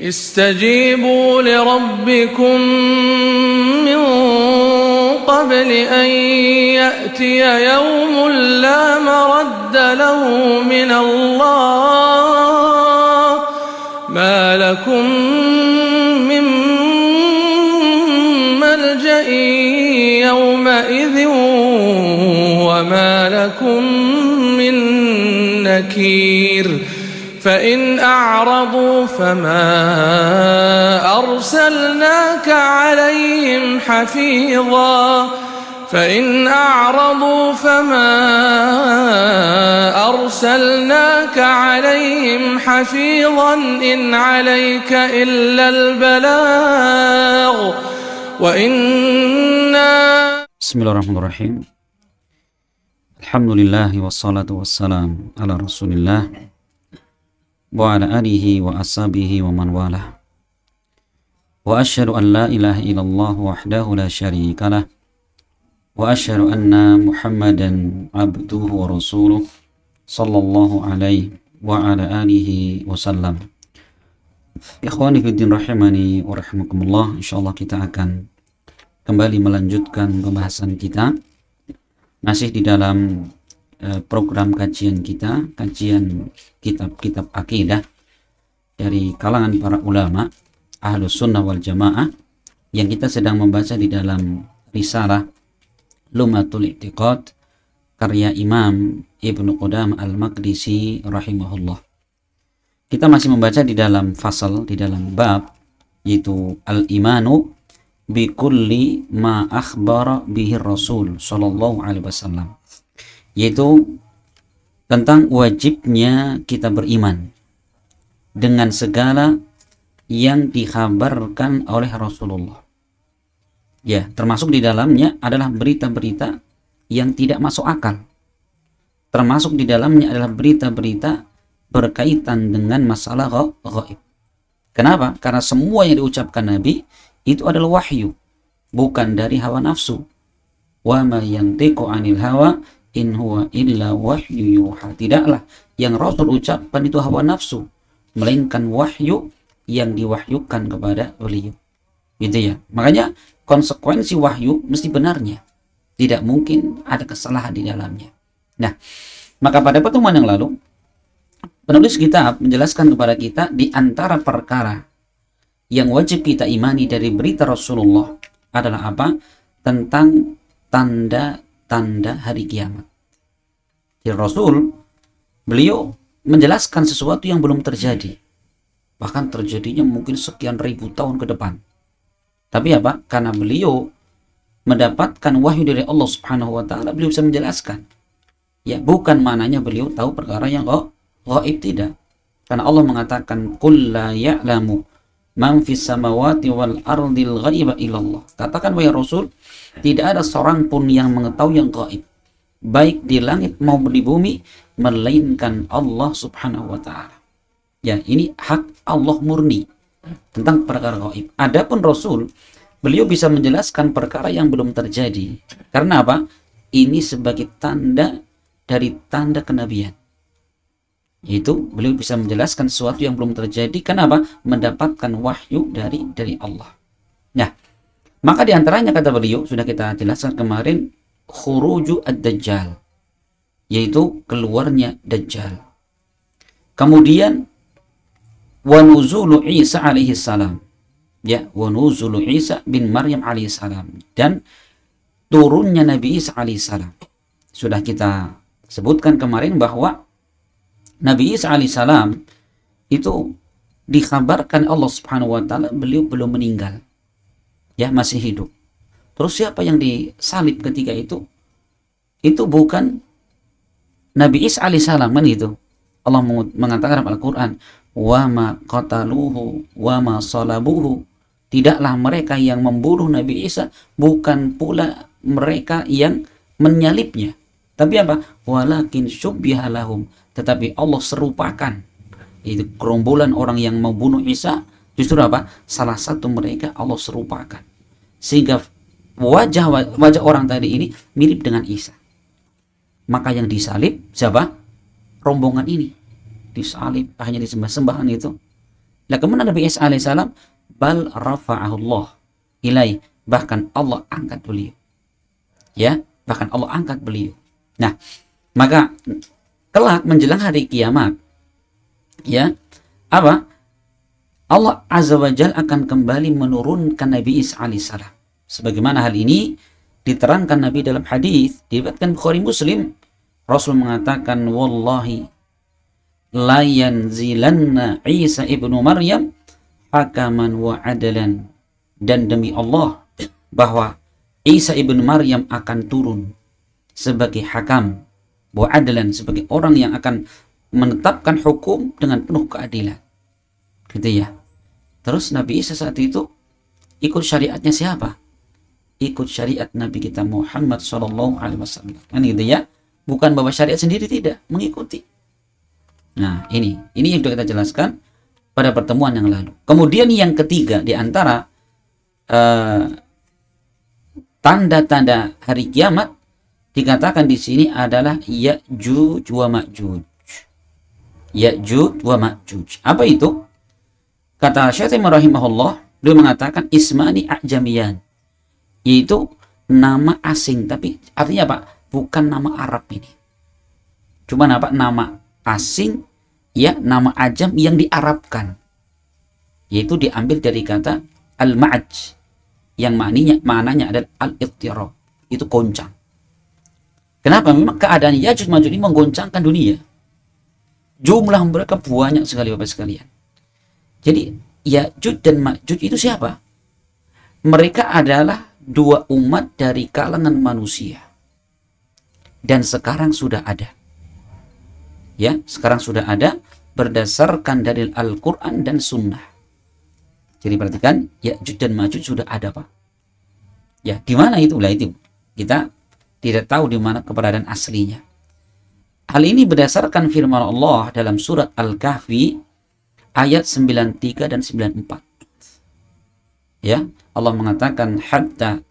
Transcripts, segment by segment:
استجيبوا لربكم من قبل أن يأتي يوم لا مرد له من الله ما لكم من ملجأ يومئذ وما لكم من نكير فإن أعرضوا فما أرسلناك عليهم حفيظا إن عليك إلا البلاغ وإنا. Bismillahirrahmanirrahim. Alhamdulillah wassalatu wassalam ala Rasulillah wa ala alihi wa ashabihi wa man walah. Wa asyhadu an la ilaha illallah wahdahu la syarika lah. Wa asyhadu anna Muhammadan abduhu wa rasuluh sallallahu alaihi wa ala alihi wasallam. Ikhwani fiddin rahimani wa rahimakumullah. Insyaallah kita akan kembali melanjutkan pembahasan kita masih di dalam program kajian kita, kajian kitab-kitab akidah dari kalangan para ulama Ahlus Sunnah wal Jamaah yang kita sedang membaca di dalam risalah Lum'atul I'tiqad karya Imam Ibnu Qudamah Al-Maqdisi rahimahullah. Kita masih membaca di dalam fasal, di dalam bab, yaitu Al-Imanu bi kulli ma akhbara bihi Rasul sallallahu alaihi wasallam, yaitu tentang wajibnya kita beriman dengan segala yang dikhabarkan oleh Rasulullah. Ya, termasuk di dalamnya adalah berita-berita yang tidak masuk akal. Termasuk di dalamnya adalah berita-berita berkaitan dengan masalah ghaib. Kenapa? Karena semua yang diucapkan Nabi itu adalah wahyu, bukan dari hawa nafsu. Wa ma yantiqu 'anil hawa in huwa illa wahyu yuha. Tidaklah yang Rasul ucapkan itu hawa nafsu, melainkan wahyu yang diwahyukan kepada beliau. Gitu ya. Makanya konsekuensi wahyu mesti benarnya. Tidak mungkin ada kesalahan di dalamnya. Nah, maka pada pertemuan yang lalu penulis kitab menjelaskan kepada kita di antara perkara yang wajib kita imani dari berita Rasulullah adalah apa? Tentang tanda-tanda hari kiamat. Jadi Rasul, beliau menjelaskan sesuatu yang belum terjadi. Bahkan terjadinya mungkin sekian ribu tahun ke depan. Tapi apa? Karena beliau mendapatkan wahyu dari Allah Subhanahu wa taala, beliau bisa menjelaskan. Ya, bukan maknanya beliau tahu perkara yang ghaib, tidak. Karena Allah mengatakan qul la ya'lamu man fis samawati wal ardil ghaiba illallah. Katakan wahai Rasul, tidak ada seorang pun yang mengetahui yang gaib, baik di langit maupun di bumi, melainkan Allah Subhanahu wa taala. Ya, ini hak Allah murni tentang perkara gaib. Adapun Rasul, beliau bisa menjelaskan perkara yang belum terjadi. Karena apa? Ini sebagai tanda dari tanda kenabian. Yaitu beliau bisa menjelaskan sesuatu yang belum terjadi. Kenapa? Mendapatkan wahyu dari Allah. Nah, maka diantaranya kata beliau, sudah kita jelaskan kemarin, khuruju ad-dajjal, yaitu keluarnya Dajjal. Kemudian wa nuzulu Isa alaihi salam, ya, wa nuzulu Isa bin Maryam alaihi salam, dan turunnya Nabi Isa alaihi salam. Sudah kita sebutkan kemarin bahwa Nabi Isa alaihissalam itu dikabarkan Allah Subhanahu wa taala beliau belum meninggal. Ya, masih hidup. Terus siapa yang disalib ketika itu? Itu bukan Nabi Isa alaihissalam, kan gitu. Allah mengatakan dalam Al-Qur'an, "Wa ma qataluhu wa ma salabuhu." Tidaklah mereka yang membunuh Nabi Isa, bukan pula mereka yang menyalibnya. Tapi apa? Walakin syubbiha lahum. Tetapi Allah serupakan itu gerombolan orang yang membunuh Isa, justru apa? Salah satu mereka Allah serupakan. Sehingga wajah orang tadi ini mirip dengan Isa. Maka yang disalib siapa? Rombongan ini. Disalib, hanya disembah-sembahan itu. Nah, kemudian Nabi Isa alaihissalam, bal rafa'ahullah ilaih, bahkan Allah angkat beliau. Ya, bahkan Allah angkat beliau. Nah, maka kelak menjelang hari kiamat, ya, apa? Allah Azza wa Jalla akan kembali menurunkan Nabi Isa alaihissalam. Sebagaimana hal ini diterangkan Nabi dalam hadis diriwayatkan Bukhari Muslim, Rasul mengatakan, wallahi la yanzilanna Isa ibnu Maryam hakaman wa adalan, dan demi Allah bahwa Isa ibnu Maryam akan turun sebagai hakam wa adalan, sebagai orang yang akan menetapkan hukum dengan penuh keadilan. Gitu ya. Terus Nabi Isa saat itu ikut syariatnya siapa? Ikut syariat Nabi kita Muhammad SAW. Kan gitu ya. Bukan bawa syariat sendiri, tidak, mengikuti. Nah, ini yang sudah kita jelaskan pada pertemuan yang lalu. Kemudian yang ketiga di antara tanda-tanda hari kiamat dikatakan di sini adalah Ya'juj wa Ma'juj. Ya'juj wa Ma'juj. Apa itu? Kata Syekh rahimahullah, dia mengatakan ismani a'jamiyan, yaitu nama asing, tapi artinya apa? Bukan nama Arab ini. Cuma apa? Nama asing, ya, nama ajam yang diarabkan. Yaitu diambil dari kata al-ma'aj, yang maknanya adalah al-ittirab, itu goncang. Kenapa? Memang keadaan Ya'juj Ma'juj ini menggoncangkan dunia. Jumlah mereka banyak sekali, Bapak sekalian. Jadi Ya'juj dan Ma'juj itu siapa? Mereka adalah dua umat dari kalangan manusia. Dan sekarang sudah ada. Ya, sekarang sudah ada berdasarkan dalil Al-Quran dan Sunnah. Jadi perhatikan, Ya'juj dan Ma'juj sudah ada, Pak. Ya, di mana itu? Lah itu kita tidak tahu di mana keberadaan aslinya. Hal ini berdasarkan firman Allah dalam surat Al-Kahfi ayat 93 dan 94. Ya, Allah mengatakan hatta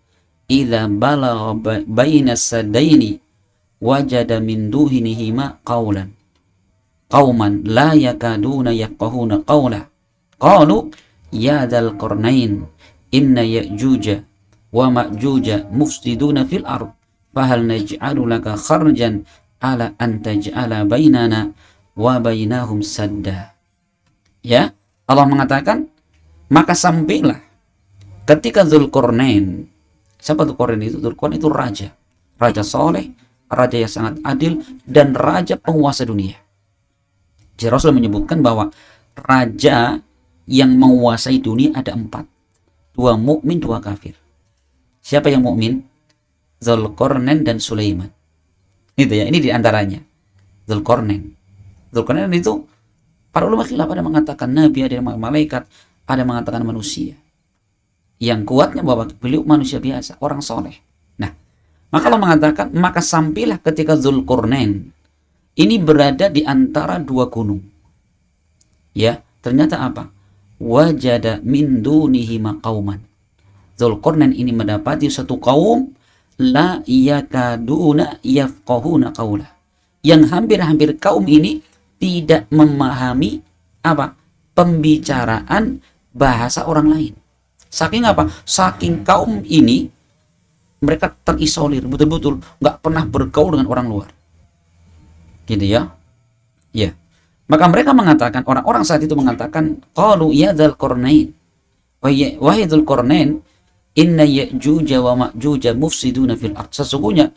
idza balagha baina sadaini wajada min duhinihima qawlan qauman la yakaduna yafqahuna qawla qalu ya dzal qarnain inna ya'juja wa ma'juja mufsiduna fil ard fahal naj'alu laka kharjan ala an taj'ala bainana wa bainahum sadda. Ya, Allah mengatakan, maka sampailah ketika Dzulqarnain. Siapa Dzulqarnain itu? Dzulqarnain itu raja soleh, raja yang sangat adil, dan raja penguasa dunia. Jadi Rasul menyebutkan bahwa raja yang menguasai dunia ada 4, 2 mukmin, 2 kafir. Siapa yang mukmin? Dzulqarnain dan Sulaiman. Itu ya, ini diantaranya. Dzulqarnain itu para ulama khilaf, ada mengatakan nabi, ada yang malaikat, ada yang mengatakan manusia. Yang kuatnya bahwa beliau manusia biasa, orang soleh. Nah, maka Allah mengatakan, maka sampailah ketika Dzulqarnain ini berada di antara 2 gunung. Ya, ternyata apa? Wajada min dunihi maqauman. Dzulqarnain ini mendapati satu kaum la yakaduna yafqahuna qawla, yang hampir-hampir kaum ini tidak memahami apa? Pembicaraan bahasa orang lain. Saking apa? Saking kaum ini mereka terisolir, betul-betul nggak pernah bergaul dengan orang luar. Gitu ya. Ya. Maka mereka mengatakan, orang-orang saat itu mengatakan, qalu ya dzal qarnain. Wahai Dzulqarnain, inna Ya'juj wa Ma'juj mufsiduna fil ard. Sesungguhnya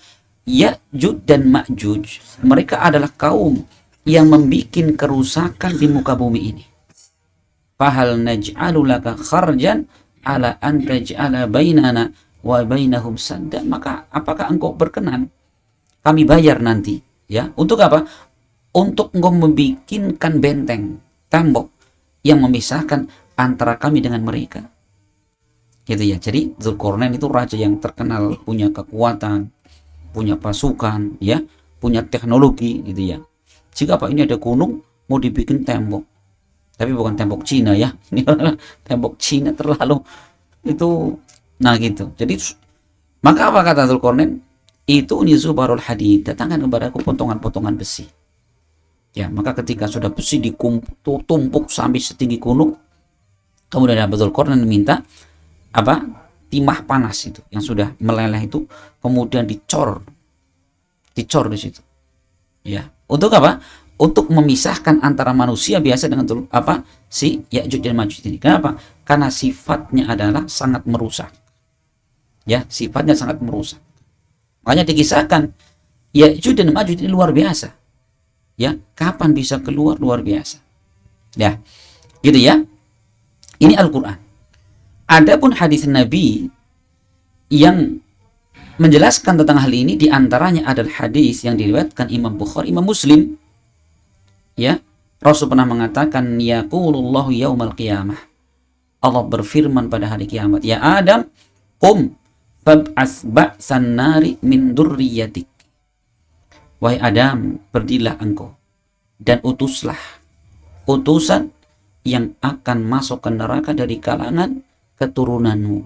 Ya'juj dan Ma'juj mereka adalah kaum yang membuat kerusakan di muka bumi ini. Fahal naj'alu laka kharjan ala an taj'ala bainana wa bainahum sadda. Maka apakah engkau berkenan kami bayar nanti, ya, untuk apa? Untuk engkau membikinkan benteng, tembok yang memisahkan antara kami dengan mereka. Gitu ya. Jadi Dzulqarnain itu raja yang terkenal punya kekuatan, punya pasukan, ya, punya teknologi, gitu ya. Jika Pak ini ada gunung mau dibikin tembok, tapi bukan tembok Cina ya, ini tembok Cina terlalu itu, nah gitu. Jadi maka apa kata Dzulqarnain? Itu nizubarul hadid, datangkan kepadaku potongan-potongan besi. Ya, maka ketika sudah besi ditumpuk sampai setinggi gunung, Kemudian Abu Dzulqarnain minta timah panas itu yang sudah meleleh itu, kemudian dicor di situ. Ya, untuk apa? Untuk memisahkan antara manusia biasa dengan si Ya'juj dan Ma'juj ini. Kenapa? Karena sifatnya adalah sangat merusak. Ya, sifatnya sangat merusak. Makanya dikisahkan Ya'juj dan Ma'juj ini luar biasa. Ya, kapan bisa keluar luar biasa. Ya, gitu ya. Ini Al-Qur'an. Adapun hadis Nabi yang menjelaskan tentang hal ini, diantaranya adalah hadis yang diriwayatkan Imam Bukhari, Imam Muslim. Ya, Rasul pernah mengatakan, yaqulullahu yaumal qiyamah. Allah berfirman pada hari kiamat, ya Adam, qum fab'as ba'san nari min durriyatik. Wahai Adam, berdirilah engkau dan utuslah utusan yang akan masuk ke neraka dari kalangan keturunanmu.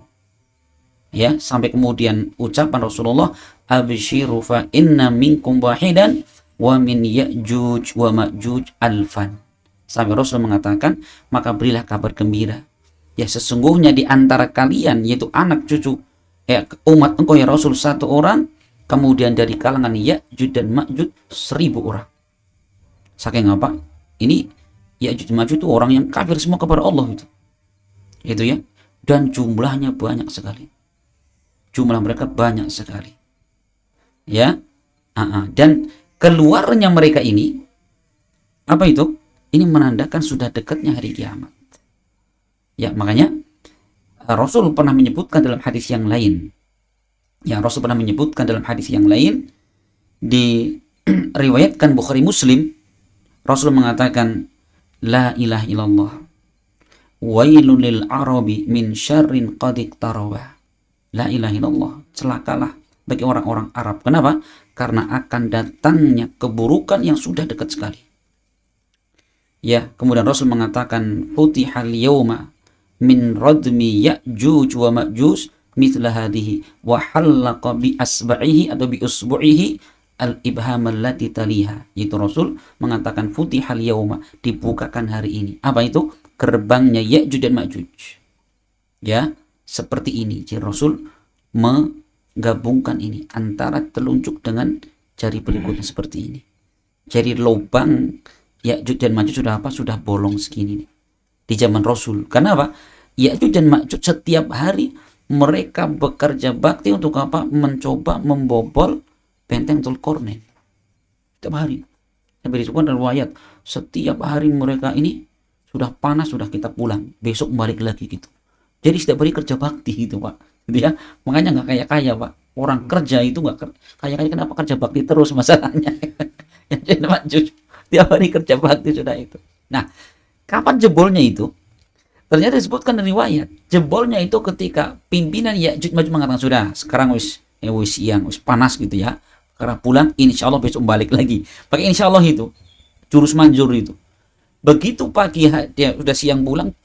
Ya, sampai kemudian ucapan Rasulullah, abshiru fa inna minkum wahidan wa min Ya'juj wa Ma'juj alfan. Sampai Rasul mengatakan, maka berilah kabar gembira. Ya, sesungguhnya di antara kalian, yaitu anak cucu umat engkau ya Rasul, 1 orang, kemudian dari kalangan Ya'juj dan Ma'juj 1000 orang. Saking apa? Ini Ya'juj dan Ma'juj itu orang yang kafir semua kepada Allah itu. Itu ya. Dan jumlahnya banyak sekali. Jumlah mereka banyak sekali. Ya. Dan keluarnya mereka ini, apa itu? Ini menandakan sudah dekatnya hari kiamat. Ya, makanya Rasul pernah menyebutkan dalam hadis yang lain. Ya, Rasul pernah menyebutkan dalam hadis yang lain, diriwayatkan Bukhari Muslim, Rasul mengatakan, la ilaha illallah, wailul lil arabi min syarrin qad iqtaraba. La ilaha illallah, celakalah bagi orang-orang Arab. Kenapa? Karena akan datangnya keburukan yang sudah dekat sekali. Ya, kemudian Rasul mengatakan, futihal yawma min radmi Ya'juj wa Ma'juj mithla hadhihi wa halaqa bi asba'ihi atau bi usbu'ihi al-ibham allati taliha. Yaitu Rasul mengatakan futihal yawma, dibukakan hari ini. Apa itu? Gerbangnya Ya'juj dan Ma'juj. Ya, seperti ini. Jadi Rasul menggabungkan ini antara telunjuk dengan jari berikutnya seperti ini. Jadi lubang Ya'juj dan Ma'juj sudah apa? Sudah bolong segini nih, di zaman Rasul. Karena apa? Ya'juj dan Ma'juj setiap hari mereka bekerja bakti untuk apa? Mencoba membobol benteng Dzulqarnain. Setiap hari. Sampai disebutkan dalam riwayat, setiap hari mereka ini sudah panas, sudah kita pulang, besok balik lagi gitu. Jadi setiap hari kerja bakti gitu, Pak. Gitu ya. Makanya nggak kaya-kaya, Pak. Orang kerja itu nggak kaya-kaya, kenapa kerja bakti terus masalahnya? Jadi Ma'juj tiap hari kerja bakti sudah itu. Nah, kapan jebolnya itu? Ternyata disebutkan dari riwayat. Jebolnya itu ketika pimpinan Ya'juj Ma'juj mengatakan, sudah, sekarang wis siang, wis panas gitu ya. Karena pulang, insya Allah besok balik lagi. Pakai insya Allah itu. Jurus manjur itu. Begitu pagi dia sudah siang pulang,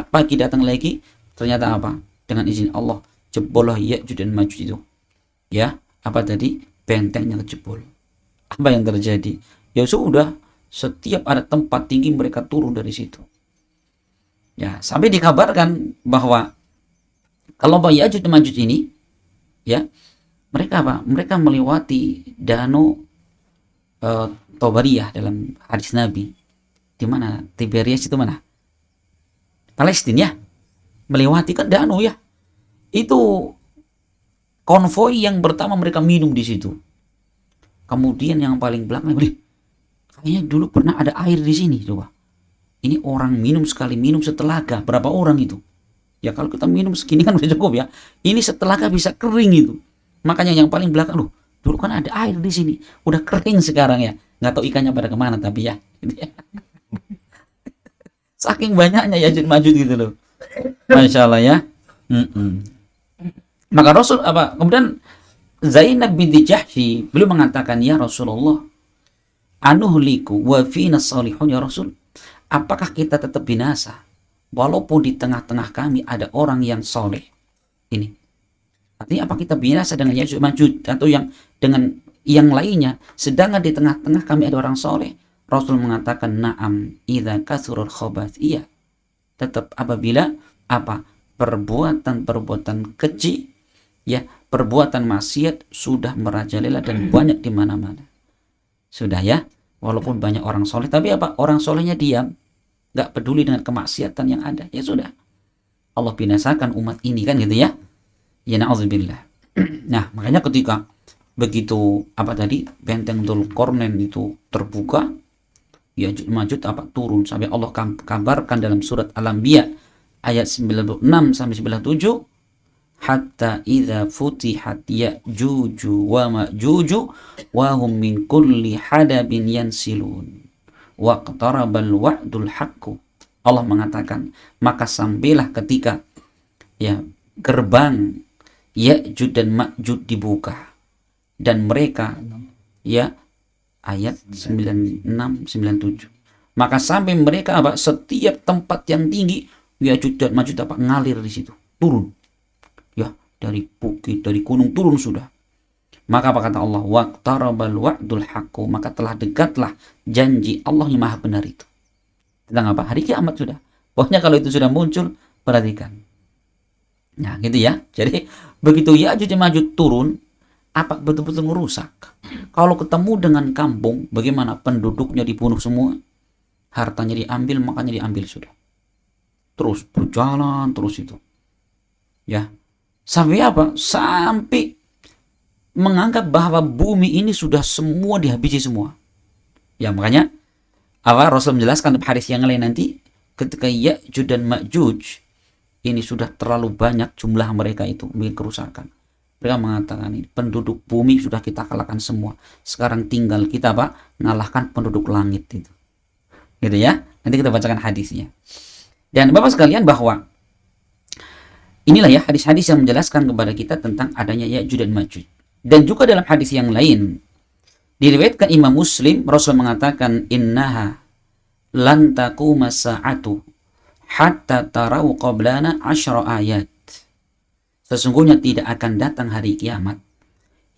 pagi datang lagi, ternyata apa? Dengan izin Allah, jebollah Ya'juj dan Ma'juj itu. Ya, apa tadi? Bentengnya jebol. Apa yang terjadi? Ya sudah, setiap ada tempat tinggi mereka turun dari situ. Ya, sampai dikabarkan bahwa kelompok Ya'juj dan Ma'juj ini, ya, mereka apa? Mereka melewati danau Tobariyah dalam hadis Nabi. Di mana? Tiberias itu mana? Palestina ya. Melewati kan danau ya. Itu konvoi yang pertama mereka minum di situ. Kemudian yang paling belakang, kayaknya dulu pernah ada air di sini, coba. Ini orang minum sekali, minum setelaga. Berapa orang itu? Ya kalau kita minum segini kan udah cukup ya. Ini setelaga bisa kering itu. Makanya yang paling belakang, dulu kan ada air di sini. Udah kering sekarang ya. Nggak tahu ikannya pada kemana tapi ya. Saking banyaknya Ya'juj Ma'juj gitu loh. Masya Allah ya. Maka Rasul kemudian Zainab binti Jahsy beliau mengatakan, ya Rasulullah, anuhliku wa fina salihun ya Rasul. Apakah kita tetap binasa walaupun di tengah-tengah kami ada orang yang soleh? Ini artinya apa, kita binasa dengan Ya'juj Ma'juj atau yang dengan yang lainnya, sedangkan di tengah-tengah kami ada orang soleh? Rasul mengatakan, na'am idza kasurul khabath. Iya, tetap apabila apa? Perbuatan-perbuatan keji, ya, perbuatan maksiat sudah merajalela dan banyak di mana-mana. Sudah ya, walaupun banyak orang soleh, tapi apa? Orang solehnya diam, nggak peduli dengan kemaksiatan yang ada. Ya sudah, Allah binasakan umat ini kan gitu ya. Ya na'udzubillah. Nah, makanya ketika begitu benteng Dzulqarnain itu terbuka, Ya'juj Ma'juj turun sampai Allah kabarkan dalam surat Al-Anbiya ayat 96 sampai 97, hatta idza futihat Ya'juj wa Ma'juj wa hum min kulli hadabin yansilun waqtarabal wa'dul haqqu. Allah mengatakan, maka sampailah ketika ya gerbang Ya'juj dan Ma'juj dibuka dan mereka ya ayat 96-97, maka sampai mereka setiap tempat yang tinggi Ya'juj dan Ma'juj ngalir di situ, turun ya, dari bukit, dari gunung turun sudah. Maka apa kata Allah, waqtarabal wa'dul haqqu, maka telah dekatlah janji Allah yang maha benar itu tentang apa? Hari kiamat sudah. Pokoknya kalau itu sudah muncul, perhatikan. Nah gitu ya. Jadi begitu Ya'juj dan Ma'juj turun, apa betul-betul merusak. Kalau ketemu dengan kampung, bagaimana penduduknya dibunuh semua, hartanya diambil, makanya diambil sudah. Terus berjalan terus itu. Ya. Sampai apa? Sampai menganggap bahwa bumi ini sudah semua dihabisi semua. Ya makanya Rasul menjelaskan dalam hadis yang lain nanti, ketika Ya'juj dan Ma'juj ini sudah terlalu banyak jumlah mereka itu bikin kerusakan. Mereka mengatakan ini penduduk bumi sudah kita kalahkan semua. Sekarang tinggal kita ngalahkan penduduk langit itu. Gitu ya. Nanti kita bacakan hadisnya. Dan Bapak sekalian, bahwa inilah ya hadis-hadis yang menjelaskan kepada kita tentang adanya Ya'juj dan Ma'juj. Dan juga dalam hadis yang lain diriwayatkan Imam Muslim, Rasul mengatakan, innaha lan taquma sa'atu hatta tarau qablana 10 ayat. Sesungguhnya tidak akan datang hari kiamat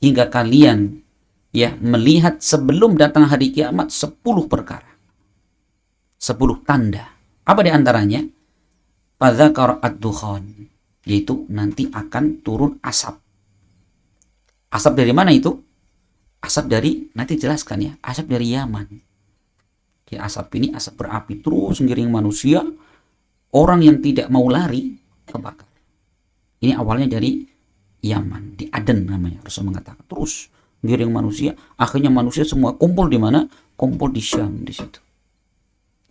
hingga kalian ya melihat sebelum datang hari kiamat 10 perkara. 10 tanda. Apa di antaranya? Fadzakar ad-dukhan, yaitu nanti akan turun asap. Asap dari mana itu? Asap dari, nanti jelaskan ya, asap dari Yaman. Ya, asap ini asap berapi terus ngiring manusia. Orang yang tidak mau lari kebakar. Ini awalnya dari Yaman, di Aden namanya. Rasul mengatakan terus ngiring manusia. Akhirnya manusia semua kumpul di mana? Kumpul di Syam di situ.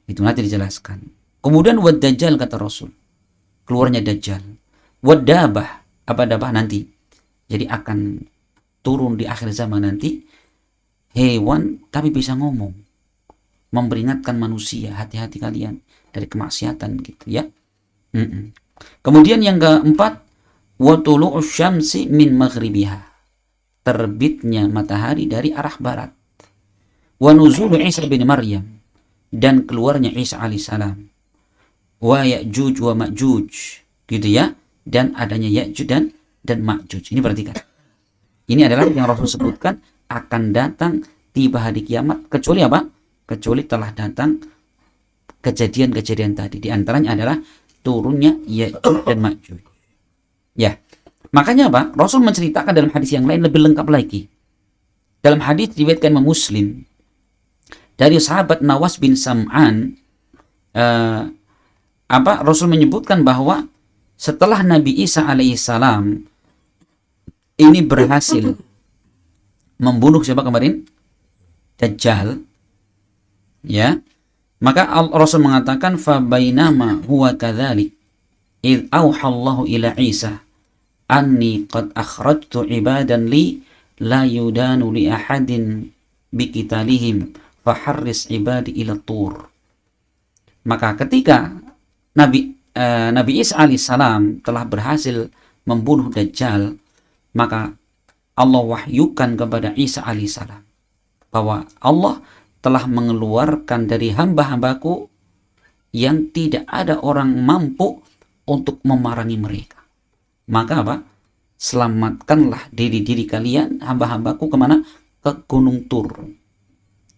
Itu nanti dijelaskan. Kemudian wad dajjal kata Rasul. Keluarnya Dajjal. Wad dabah, apa dabah nanti? Jadi akan turun di akhir zaman nanti hewan tapi bisa ngomong, memperingatkan manusia, hati-hati kalian dari kemaksiatan gitu ya. Kemudian yang keempat, wa tulu'us syamsi min maghribiha, terbitnya matahari dari arah barat. Wa nuzulu Isa bin Maryam, dan keluarnya Isa alaihissalam. Wa Ya'juj wa Ma'juj, gitu ya, dan adanya Ya'juj dan Ma'juj. Ini perhatikan. Ini adalah yang Rasul sebutkan akan datang tiba hari kiamat, kecuali apa? Kecuali telah datang kejadian-kejadian tadi. Di antaranya adalah turunnya Ya'juj dan Ma'juj. Ya. Makanya apa? Rasul menceritakan dalam hadis yang lain lebih lengkap lagi. Dalam hadis diriwayatkan Imam Muslim dari sahabat Nawas bin Sam'an, Rasul menyebutkan bahwa setelah Nabi Isa alaihissalam ini berhasil membunuh siapa kemarin? Dajjal. Ya. Maka Rasul mengatakan, fa bainama huwa kadzalik id auhallahu ila Isa anni qad akhrajtu ibadan li la yudanu li ahadin biqitalihim faharris ibadi ila tur. Maka ketika Nabi Isa alaihissalam telah berhasil membunuh Dajjal, maka Allah wahyukan kepada Isa alaihissalam bahwa Allah telah mengeluarkan dari hamba-hambaku yang tidak ada orang mampu untuk memerangi mereka. Maka apa? Selamatkanlah diri-diri kalian, hamba-hambaku, kemana? Ke Gunung Tur.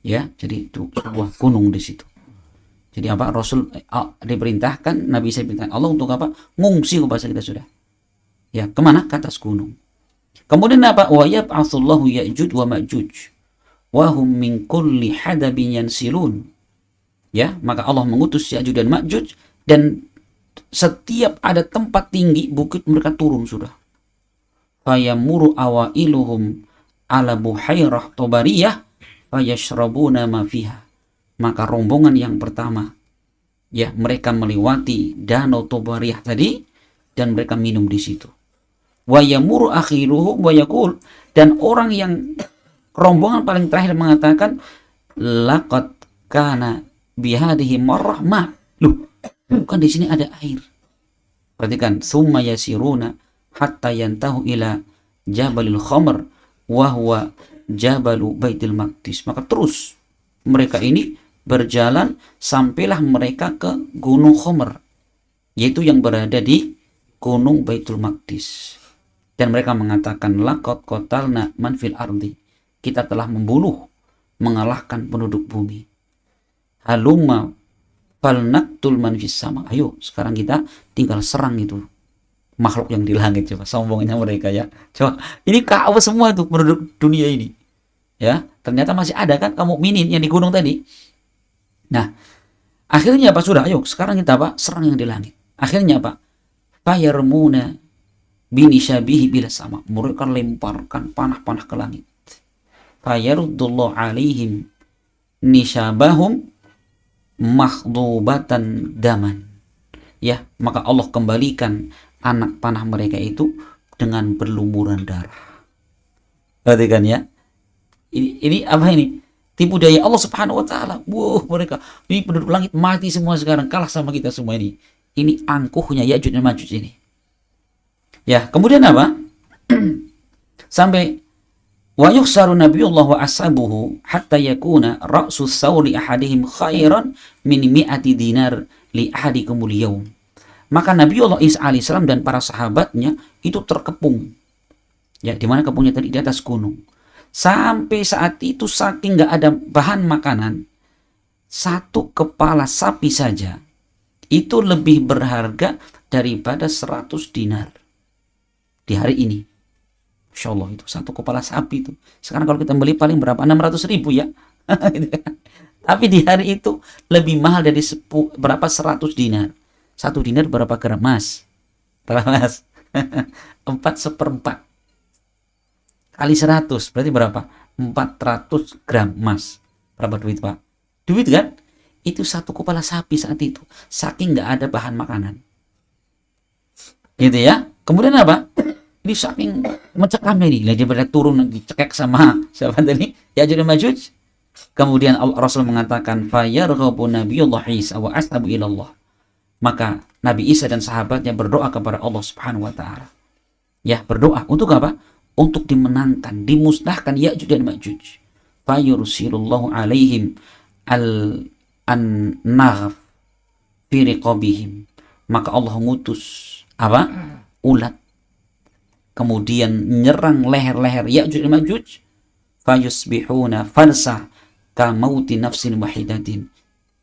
Ya, jadi itu sebuah gunung di situ. Jadi apa? Rasul diperintahkan, Nabi Isa diperintahkan Allah untuk apa? Ngungsi ke bahasa kita sudah. Ya, kemana? Ke atas gunung. Kemudian apa? Wa yab'atsullahu Ya'juj wa Ma'juj wa hum min kulli hadabin yansilun. Ya, maka Allah mengutus Ya'juj dan Ma'juj, dan setiap ada tempat tinggi bukit mereka turun sudah. Fayamuru awailuhum ala buhairah tabariyah fayashrabuna ma fiha. Maka rombongan yang pertama, ya, mereka melewati danau Tabariyah tadi dan mereka minum di situ. Wa yamuru akhiruhum wa yaqul, dan orang yang rombongan paling terakhir mengatakan laqad kana bihadhihi marrah ma. Loh, bukan di sini ada air. Perhatikan, summa yasiruna hatta yantahu ila Jabalil Khamr wa huwa Jabalu Baitul Maqdis. Maka terus mereka ini berjalan sampailah mereka ke Gunung Khamr, yaitu yang berada di Gunung Baitul Maqdis. Dan mereka mengatakan laqad qatalna man fil ardi. Kita telah membunuh, mengalahkan penduduk bumi. Halumma falnaqtul man fis sama. Ayo, sekarang kita tinggal serang itu makhluk yang di langit. Coba sombongnya mereka ya. Coba, ini kau semua tuh penduduk dunia ini. Ya, ternyata masih ada kan kaum mukminin yang di gunung tadi. Nah, akhirnya apa? Sudah, ayo sekarang kita apa? Serang yang di langit. Akhirnya apa? Fayarmuna binishabihi bila sama. Mereka lemparkan panah-panah ke langit. Fayaruddullahu alaihim nishabahum makhdubatan daman. Ya, maka Allah kembalikan anak panah mereka itu dengan berlumuran darah. Perhatikan ya. Ini apa ini? Tipu daya Allah Subhanahu wa taala. Wah, mereka ini penduduk langit mati semua sekarang, kalah sama kita semua ini. Ini angkuhnya Ya'juj dan Ma'juj ini. Ya, kemudian apa? Sampai wa yuhsaru nabiyullah wa ashabuhu hatta yakuna ra'su sawli ahadihim khairan min mi'ati dinar li ahadikumul yawm. Maka Nabiullah Isa alaihissalam dan para sahabatnya itu terkepung. Ya, di mana kepungnya tadi? Di atas gunung. Sampai saat itu saking gak ada bahan makanan, satu kepala sapi saja itu lebih berharga daripada 100 dinar di hari ini. Masya Allah, itu satu kepala sapi itu. Sekarang kalau kita beli paling berapa? 600.000 ya. Tapi di hari itu lebih mahal dari berapa? 100 dinar. 1 dinar berapa gram mas? Berapa mas? 4/4 kali 100 berarti berapa? 400 gram emas. Berapa duit pak? Duit kan? Itu satu kepala sapi saat itu. Saking nggak ada bahan makanan. Gitu ya. Kemudian apa? Ini saking mencekamnya nih. Daripada turun dicekek sama siapa tadi? Ya'juj dan Ma'juj. Kemudian Rasul mengatakan fayarghabu nabiyullah Isa wa ashabu ilallah. Maka Nabi Isa dan sahabatnya berdoa kepada Allah Subhanahu wa taala. Ya, berdoa untuk apa? Untuk dimenangkan, dimusnahkan Ya'juj dan Ma'juj. Fayursilullahu alaihim an-naghf fi riqabihim. Maka Allah ngutus apa? Ulat. Kemudian nyerang leher-leher Ya'juj dan Ma'juj. Fayusbihuna farsa ka mauti nafsin wahidatin.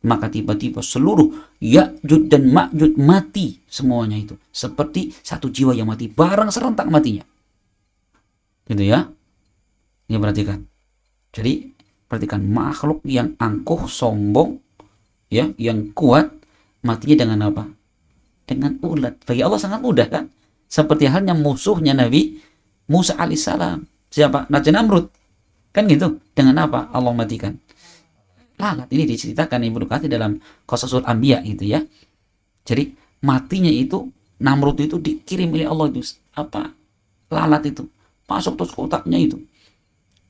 Maka tiba-tiba seluruh Ya'juj dan Ma'juj mati semuanya itu. Seperti satu jiwa yang mati, bareng serentak matinya. Gitu ya. Ini perhatikan. Jadi perhatikan, makhluk yang angkuh, sombong, ya, yang kuat, matinya dengan apa? Dengan ulat. Bagi Allah sangat mudah kan? Seperti halnya musuhnya Nabi Musa alaihissalam. Siapa? Raja Namrud. Kan gitu. Dengan apa Allah matikan? Lalat. Ini diceritakan Ibnu Katsir dalam Qasasul Anbiya gitu ya. Jadi matinya itu Namrud itu dikirim oleh Allah itu apa? Lalat itu masuk terus ke otaknya itu.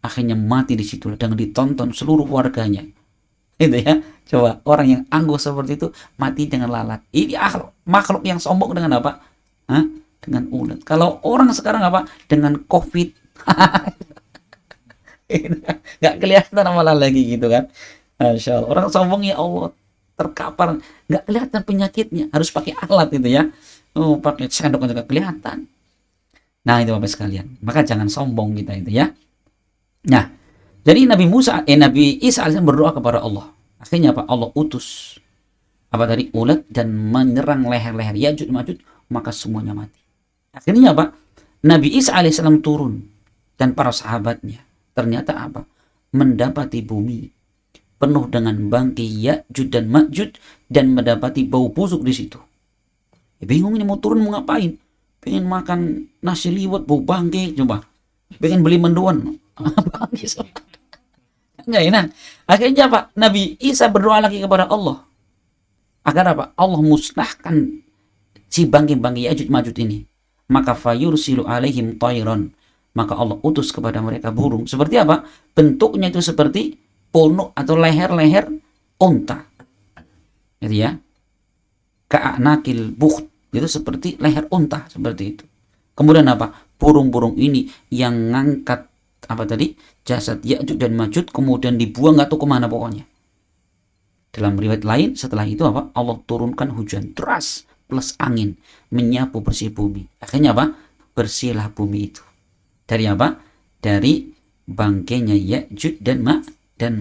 Akhirnya mati di situ dengan ditonton seluruh warganya. Itu ya. Coba orang yang angkuh seperti itu mati dengan lalat. Ini makhluk yang sombong dengan apa? Hah? Dengan ulat. Kalau orang sekarang apa? Dengan COVID. Gak kelihatan malah lagi gitu kan. Masya Allah. Orang sombong ya Allah terkapar. Gak kelihatan penyakitnya. Harus pakai alat itu ya. Oh, pakai sendok juga kelihatan. Nah itu Bapak sekalian. Maka jangan sombong kita itu ya. Nah, jadi Nabi Isa alaihissalam berdoa kepada Allah. Akhirnya apa? Allah utus ulat dan menyerang leher-leher Ya'juj Ma'juj, maka semuanya mati. Akhirnya apa? Nabi Isa alaihissalam turun dan para sahabatnya ternyata apa? Mendapati bumi penuh dengan bangkai Ya'juj dan Ma'juj dan mendapati bau busuk di situ. Ya, bingung ini mau turun mau ngapain? Pengen makan nasi liwet bau bangkai, coba. Pengen beli mendoan. Enggak enak. Akhirnya apa? Nabi Isa berdoa lagi kepada Allah agar apa? Allah musnahkan si bangkai-bangkai Ya'juj Ma'juj ini. Maka fayursilu alaihim tayran, maka Allah utus kepada mereka burung. Seperti apa? Bentuknya itu seperti punuk atau leher-leher unta. Gitu ya. Ka'anakil bukht, itu seperti leher unta, seperti itu. Kemudian apa? Burung-burung ini yang ngangkat jasad Ya'juj dan Ma'juj, kemudian dibuang nggak tahu kemana pokoknya. Dalam riwayat lain setelah itu apa? Allah turunkan hujan deras plus angin menyapu bersih bumi. Akhirnya apa? Bersihlah bumi itu. Dari apa? Dari bangkainya Ya'juj dan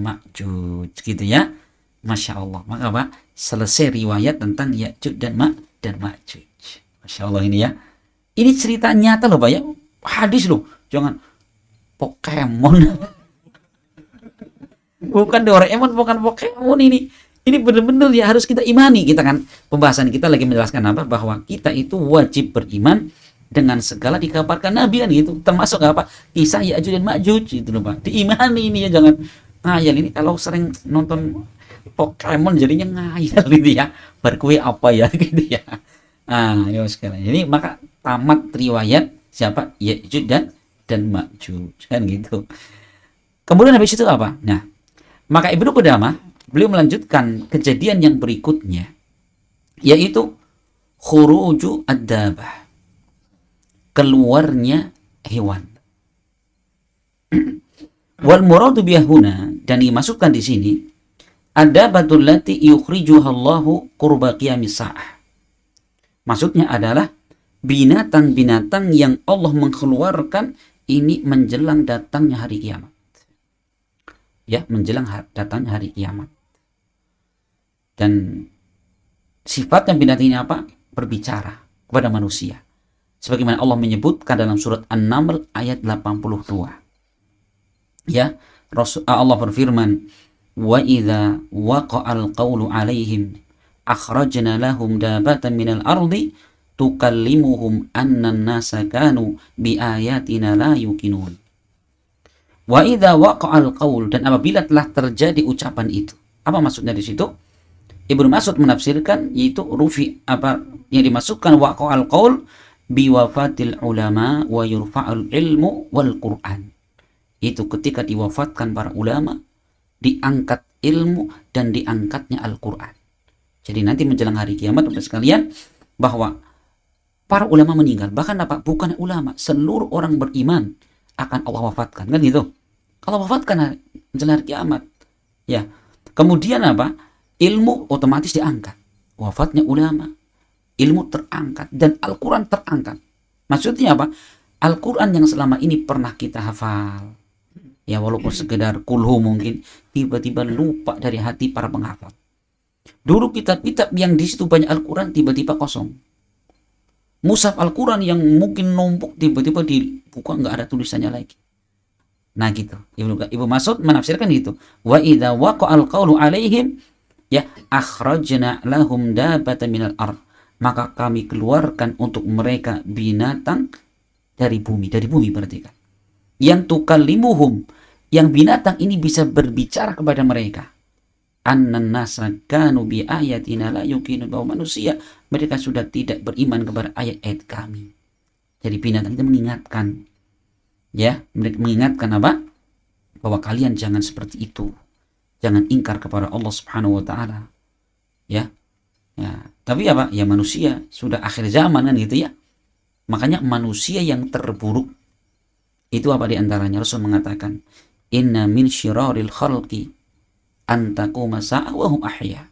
Ma'juj, gitu ya. Masya Allah. Maka apa? Selesai riwayat tentang Ya'juj dan Ma'juj. Masya Allah ini ya. Ini cerita nyata loh Pak ya. Hadis loh. Jangan Pokemon. Bukan Doraemon, bukan Pokemon ini. Ini benar-benar ya harus kita imani. Kita kan pembahasan kita lagi menjelaskan apa? Bahwa kita itu wajib beriman dengan segala dikabarkan Nabi kan gitu. Termasuk apa? Kisah Ya'juj dan Ma'juj itu loh Pak. Diimani ini ya, jangan ngayal. Ini kalau sering nonton Pokemon jadinya ngayal gitu ya. Berkue apa ya gitu ya. Ya sekarang. Jadi maka tamat riwayat siapa? Ya'juj dan Ma'juj kan gitu. Kemudian habis itu apa? Nah, maka Ibnu Qudamah beliau melanjutkan kejadian yang berikutnya, yaitu khuruju ad-dabah, keluarnya hewan. Wal muradu bihuna, dan dimasukkan di sini ad-dabatul lati yukhrijuha Allahu qurba qiyamis saah. Maksudnya adalah binatang-binatang yang Allah mengeluarkan ini menjelang datangnya hari kiamat. Ya, menjelang datangnya hari kiamat. Dan sifatnya binatang ini apa? Berbicara kepada manusia. Sebagaimana Allah menyebutkan dalam surat An-Naml ayat 82. Ya, Allah berfirman, "Wa idza waqa'al qawlu 'alaihim akhrajna lahum dabatan minal ardi tukallimuhum anna an-nasa kanu biayatina la yuqinun." Wa idza waqa'al qaul, dan apabila telah terjadi ucapan itu. Apa maksudnya di situ? Ibnu Mas'ud menafsirkan yaitu rufi, apa yang dimasukkan waqa'al qaul biwafatil ulama wa yurfa'ul ilmu wal Qur'an. Itu ketika diwafatkan para ulama, diangkat ilmu dan diangkatnya Al-Qur'an. Jadi nanti menjelang hari kiamat Bapak sekalian, bahwa para ulama meninggal, bahkan apa? Bukan ulama, seluruh orang beriman akan Allah wafatkan, kan gitu. Kalau wafatkan menjelang hari kiamat, ya. Kemudian apa? Ilmu otomatis diangkat. Wafatnya ulama, ilmu terangkat dan Al-Quran terangkat. Maksudnya apa? Al-Quran yang selama ini pernah kita hafal, ya walaupun sekedar kulhu mungkin, tiba-tiba lupa dari hati para penghafal. Dulu kitab-kitab yang di situ banyak Al-Quran tiba-tiba kosong. Mushaf Al-Quran yang mungkin numpuk tiba-tiba dibuka nggak ada tulisannya lagi. Nah gitu. Ibu Mas'ud menafsirkan gitu. Wa idza waqa'al qawlu 'alaihim ya akhrajna lahum dabatan minal ard. Maka kami keluarkan untuk mereka binatang dari bumi berarti kan. Yang tukallimuhum, yang binatang ini bisa berbicara kepada mereka. Annan nasa kanu bi ayatina la yuqinu, bahwa manusia mereka sudah tidak beriman kepada ayat-ayat kami. Jadi binatang itu mengingatkan, ya, mereka mengingatkan apa? Bahwa kalian jangan seperti itu, jangan ingkar kepada Allah Subhanahu wa taala. Ya. Ya, tapi apa? Ya manusia sudah akhir zaman kan gitu ya. Makanya manusia yang terburuk itu apa diantaranya? Rasul mengatakan, "Inna min syiraril khalqi antaquma sa'a wa hum ahya."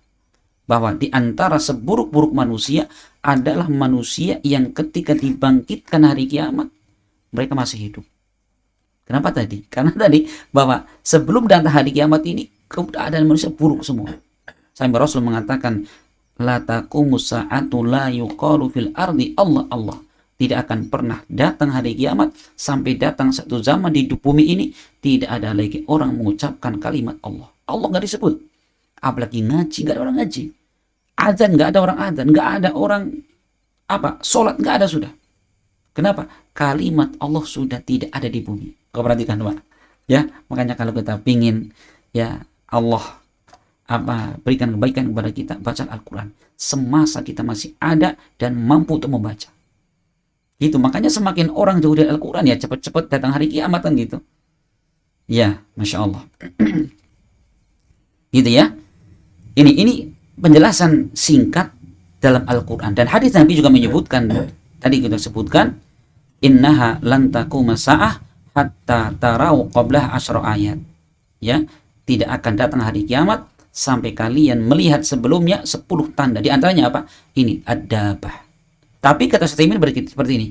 Bahwa di antara seburuk-buruk manusia adalah manusia yang ketika dibangkitkan hari kiamat mereka masih hidup. Kenapa tadi? Karena tadi bahwa sebelum datang hari kiamat ini keadaan manusia buruk semua. Sampai Rasul mengatakan, la taqumus sa'atu la yuqalu fil ardi Allah Allah. Tidak akan pernah datang hari kiamat sampai datang satu zaman di bumi ini tidak ada lagi orang mengucapkan kalimat Allah. Allah nggak disebut. Apalagi ngaji, nggak ada orang ngaji. Azan nggak ada orang azan, nggak ada orang sholat nggak ada sudah. Kenapa? Kalimat Allah sudah tidak ada di bumi. Kau perhatikan Pak. Ya, makanya kalau kita pingin ya Allah berikan kebaikan kepada kita, baca Al-Quran semasa kita masih ada dan mampu untuk membaca. Gitu, makanya semakin orang jauh dari Al-Quran ya cepat-cepat datang hari kiamat kan gitu. Ya, Masya Allah. Gitu ya. Ini penjelasan singkat dalam Al-Quran. Dan hadis Nabi juga menyebutkan, tadi kita sebutkan, innaha lan taquma sa'ah hatta tarau qablah asyra ayat. Ya, tidak akan datang hari kiamat sampai kalian melihat sebelumnya 10 tanda. Di antaranya apa? Ini ad-dabah. Tapi kata Syaikhul seperti ini.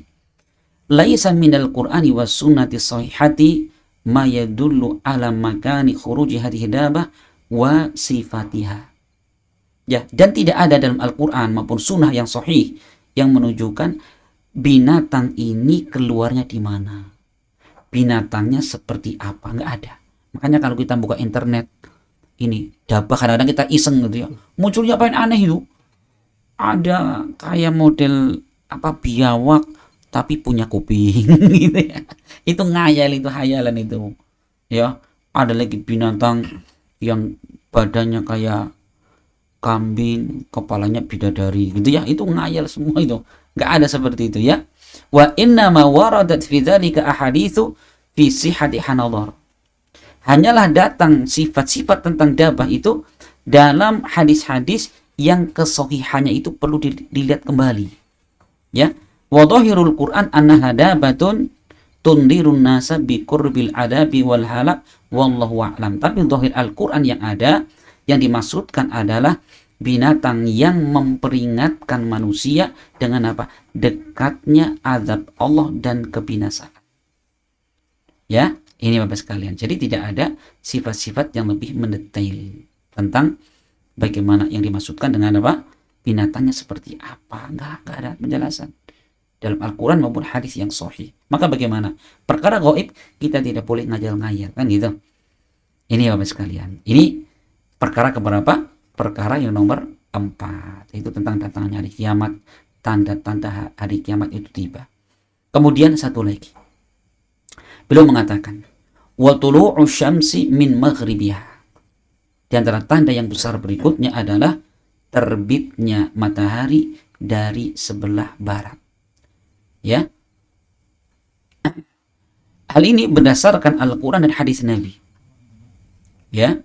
Laisa minal Qur'ani was sunnati sahihati ma yadullu ala makani khuruji hadhihi dabah wa sifatiha. Ya, dan tidak ada dalam Al-Qur'an maupun sunnah yang sahih yang menunjukkan binatang ini keluarnya di mana. Binatangnya seperti apa? Enggak ada. Makanya kalau kita buka internet ini dabah, kadang-kadang kita iseng gitu ya. Munculnya apa yang aneh itu? Ada kayak model biawak tapi punya kuping gitu ya. Itu ngayal, itu hayalan itu. Ya, ada lagi binatang yang badannya kayak kambing, kepalanya bidadari gitu ya. Itu ngayal semua itu. Enggak ada seperti itu ya. Wa inna ma waradat fi dzalika ahaditsu fi sihhati hanadhar. Hanyalah datang sifat-sifat tentang dabah itu dalam hadis-hadis yang kesohihannya itu perlu dilihat kembali. Ya, wa dhahirul Qur'an annaha dabatun tundirun nasa bi qurbil adabi wal halak wallahu a'lam. Tapi dhahir Al-Qur'an yang ada yang dimaksudkan adalah binatang yang memperingatkan manusia dengan apa? Dekatnya azab Allah dan kebinasaan. Ya, ini Bapak sekalian. Jadi tidak ada sifat-sifat yang lebih mendetail tentang bagaimana yang dimaksudkan dengan apa? Binatangnya seperti apa? Enggak ada penjelasan dalam Al-Quran maupun hadis yang sahih. Maka bagaimana? Perkara gaib kita tidak boleh ngayal-ngayal, kan gitu. Ini Bapak sekalian. Ini perkara keberapa? Perkara yang nomor 4, yaitu tentang datangnya hari kiamat, tanda-tanda hari kiamat itu tiba. Kemudian satu lagi. Beliau mengatakan, wa tulu'u syamsi min maghribiha. Di antara tanda yang besar berikutnya adalah terbitnya matahari dari sebelah barat. Ya. Hal ini berdasarkan Al-Quran dan hadis Nabi. Ya.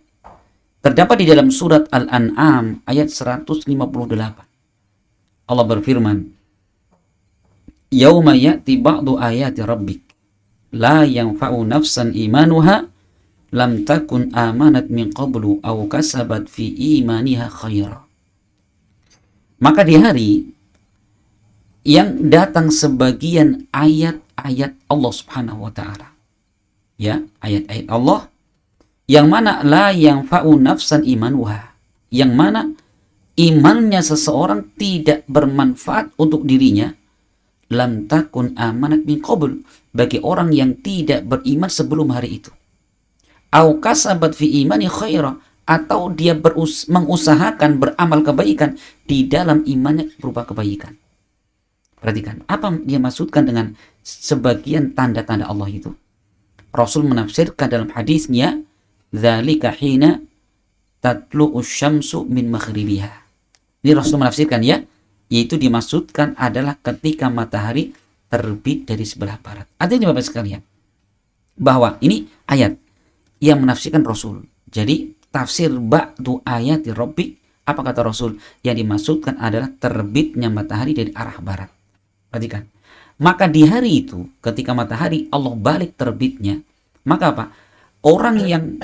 Terdapat di dalam surat Al-An'am ayat 158. Allah berfirman, Yauma ya'ti ba'du ayati rabbik la yanfa'u nafsan imanuha lam takun amanat min qablu aw kasabat fi imaniha khaira. Maka di hari yang datang sebagian ayat-ayat Allah Subhanahu wa taala. Ya, ayat-ayat Allah yang mana la yanfa'u nafsan imanuha, yang mana imannya seseorang tidak bermanfaat untuk dirinya, lam takun amanat min qabl, bagi orang yang tidak beriman sebelum hari itu, au kasabat fi imani khaira, atau dia mengusahakan beramal kebaikan di dalam imannya berupa kebaikan. Perhatikan, apa dia maksudkan dengan sebagian tanda-tanda Allah itu? Rasul menafsirkan dalam hadisnya, dzalika hina tatlu'u syamsu min maghribiha. Ini Rasul menafsirkan ya, yaitu dimaksudkan adalah ketika matahari terbit dari sebelah barat. Artinya Bapak sekalian, bahwa ini ayat yang menafsirkan Rasul. Jadi tafsir ba'du ayati rabbik, apa kata Rasul? Yang dimaksudkan adalah terbitnya matahari dari arah barat. Perhatikan. Maka di hari itu ketika matahari Allah balik terbitnya, maka apa? Orang yang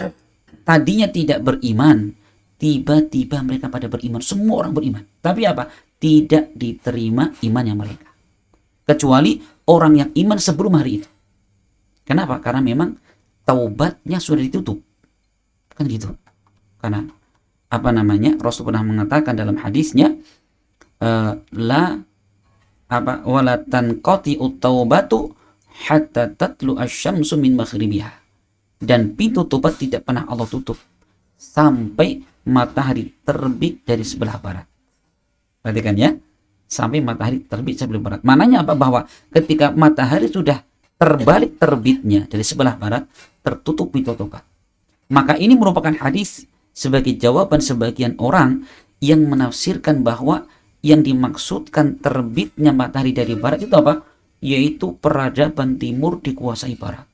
tadinya tidak beriman, tiba-tiba mereka pada beriman. Semua orang beriman. Tapi apa? Tidak diterima imannya mereka. Kecuali orang yang iman sebelum hari itu. Kenapa? Karena memang taubatnya sudah ditutup. Kan gitu. Karena Rasul pernah mengatakan dalam hadisnya, wala tanqati'u taubatu hatta tatlu asy-syamsu min maghribiha. Dan pintu tobat tidak pernah Allah tutup sampai matahari terbit dari sebelah barat. Perhatikan ya, sampai matahari terbit sebelah barat. Maknanya apa? Bahwa ketika matahari sudah terbalik terbitnya dari sebelah barat, tertutup pintu tobat. Maka ini merupakan hadis sebagai jawaban sebagian orang yang menafsirkan bahwa yang dimaksudkan terbitnya matahari dari barat itu apa? Yaitu peradaban timur dikuasai barat.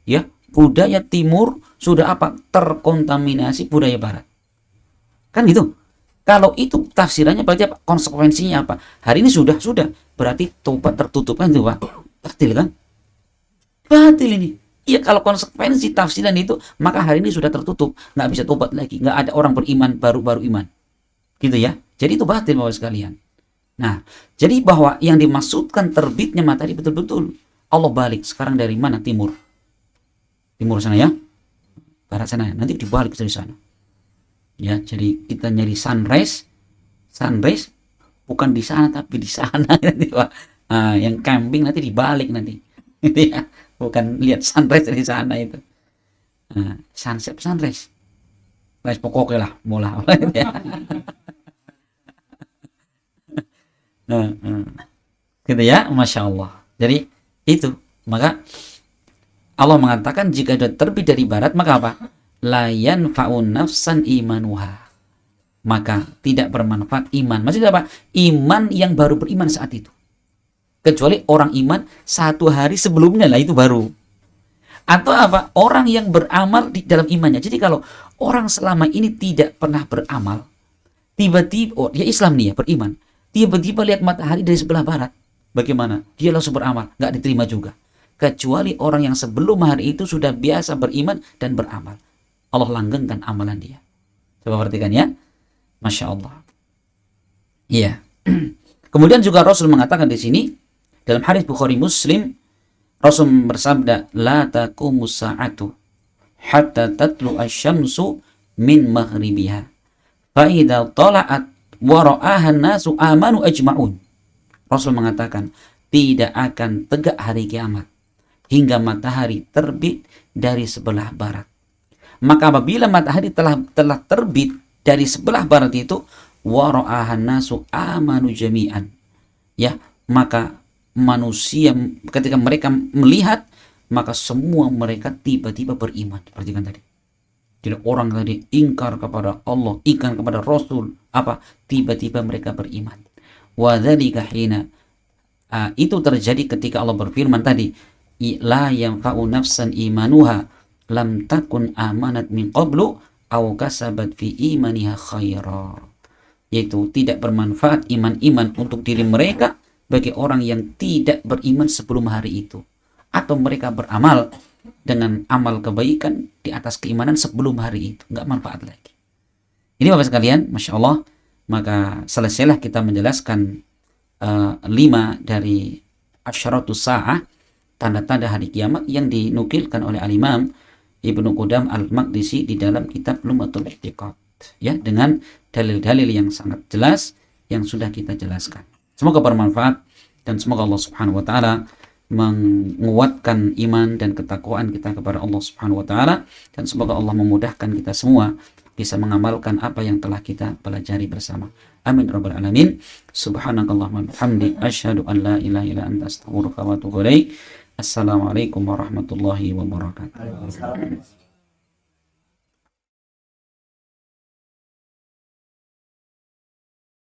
Ya, budaya timur sudah apa? Terkontaminasi budaya barat. Kan gitu. Kalau itu tafsirannya berarti apa? Konsekuensinya apa? Hari ini sudah berarti tobat tertutup kan itu, Pak? Batil kan? Batil ini. Iya, kalau konsekuensi tafsiran itu, maka hari ini sudah tertutup, nggak bisa tobat lagi, nggak ada orang beriman baru iman, gitu ya. Jadi itu batil, Bapak sekalian. Nah, jadi bahwa yang dimaksudkan terbitnya matahari betul-betul Allah balik sekarang dari mana? Timur sana ya, barat sana ya. Nanti dibalik dari sana. Ya, jadi kita nyari sunrise bukan di sana tapi di sana nanti, Pak. Nah, yang camping nanti dibalik nanti, gitu ya. Bukan lihat sunrise dari sana itu. Sunset sunrise pokoknya lah mola ya. Gitu ya, Masya Allah. Jadi itu, maka Allah mengatakan jika sudah terbit dari barat, maka apa? La yanfa'un nafsan imanuha. Maka tidak bermanfaat iman. Maksudnya apa? Iman yang baru beriman saat itu. Kecuali orang iman 1 hari sebelumnya lah, itu baru. Atau apa? Orang yang beramal di dalam imannya. Jadi kalau orang selama ini tidak pernah beramal, tiba-tiba, dia Islam nih ya, beriman, tiba-tiba lihat matahari dari sebelah barat, bagaimana? Dia langsung beramal, nggak diterima juga. Kecuali orang yang sebelum hari itu sudah biasa beriman dan beramal, Allah langgengkan amalan dia. Coba perhatikan ya, Masya Allah. Iya. Kemudian juga Rasul mengatakan di sini dalam hadis Bukhari Muslim, Rasul bersabda, la taqumus sa'atu hatta tatlu asy-syamsu min maghribiha fa idza tala'at wa ra'aha an-nasu amanu ajma'un. Rasul mengatakan, tidak akan tegak hari kiamat hingga matahari terbit dari sebelah barat. Maka apabila matahari telah terbit dari sebelah barat itu, wa ra'aha an-nasu amanu jami'an. Ya, maka manusia ketika mereka melihat, maka semua mereka tiba-tiba beriman. Perhatikan tadi. Jadi orang tadi ingkar kepada Allah, ingkar kepada Rasul, apa? Tiba-tiba mereka beriman. Wa dzalika hina, itu terjadi ketika Allah berfirman tadi, la yanfa'u nafsan imanuha lam takun amanat min qablu aw kasabat fi imaniha khaira. Yaitu tidak bermanfaat iman-iman untuk diri mereka bagi orang yang tidak beriman sebelum hari itu, atau mereka beramal dengan amal kebaikan di atas keimanan sebelum hari itu, nggak manfaat lagi. Ini Bapak sekalian, Masya Allah. Maka selesailah kita menjelaskan 5 dari asyaratus sa'ah, tanda-tanda hari kiamat yang dinukilkan oleh Al-Imam Ibnu Qudam Al-Maqdisi di dalam kitab Lum'atul I'tiqad, ya, dengan dalil-dalil yang sangat jelas yang sudah kita jelaskan. Semoga bermanfaat dan semoga Allah Subhanahu wa taala menguatkan iman dan ketakwaan kita kepada Allah Subhanahu wa taala, dan semoga Allah memudahkan kita semua bisa mengamalkan apa yang telah kita pelajari bersama. Amin rabbal alamin. Subhanakallahumma bihamdik asyhadu an la ilaha illa anta astaghfiruka wa atubu ilaik. Assalamualaikum warahmatullahi wabarakatuh.